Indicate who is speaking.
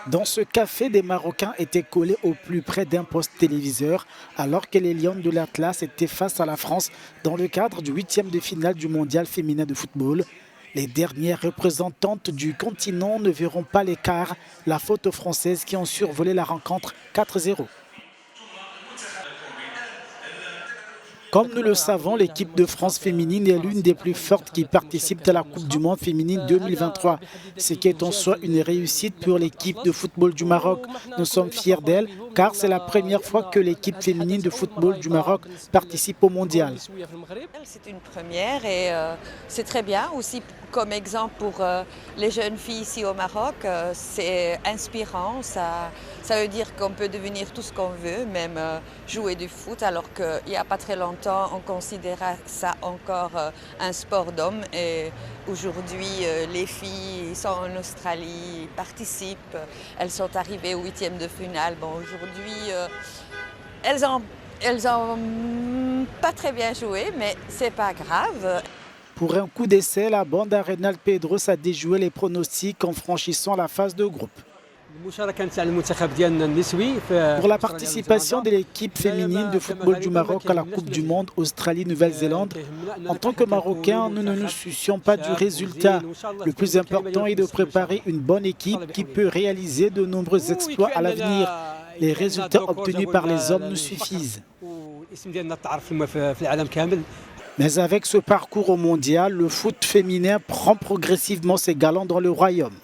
Speaker 1: Dans ce café, des Marocains étaient collés au plus près d'un poste téléviseur alors que les Lions de l'Atlas étaient face à la France dans le cadre du 8e de finale du mondial féminin de football. Les dernières représentantes du continent ne verront pas l'écart, la faute aux Françaises qui ont survolé la rencontre 4-0. Comme nous le savons, l'équipe de France féminine est l'une des plus fortes qui participent à la Coupe du Monde féminine 2023. Ce qui est en soi une réussite pour l'équipe de football du Maroc. Nous sommes fiers d'elle car c'est la première fois que l'équipe féminine de football du Maroc participe au mondial.
Speaker 2: C'est une première et c'est très bien aussi comme exemple pour les jeunes filles ici au Maroc. C'est inspirant, ça veut dire qu'on peut devenir tout ce qu'on veut, même jouer du foot, alors qu'il n'y a pas très longtemps on considérait ça encore un sport d'homme. Et aujourd'hui les filles sont en Australie, participent, elles sont arrivées au 8e de finale. Bon, aujourd'hui elles ont pas très bien joué, mais c'est pas grave.
Speaker 1: Pour un coup d'essai, la bande à Reynald Pedros a déjoué les pronostics en franchissant la phase de groupe. Pour la participation de l'équipe féminine de football du Maroc à la Coupe du Monde Australie-Nouvelle-Zélande, en tant que Marocains, nous ne nous soucions pas du résultat. Le plus important est de préparer une bonne équipe qui peut réaliser de nombreux exploits à l'avenir. Les résultats obtenus par les hommes nous suffisent. Mais avec ce parcours au mondial, le foot féminin prend progressivement ses galons dans le royaume.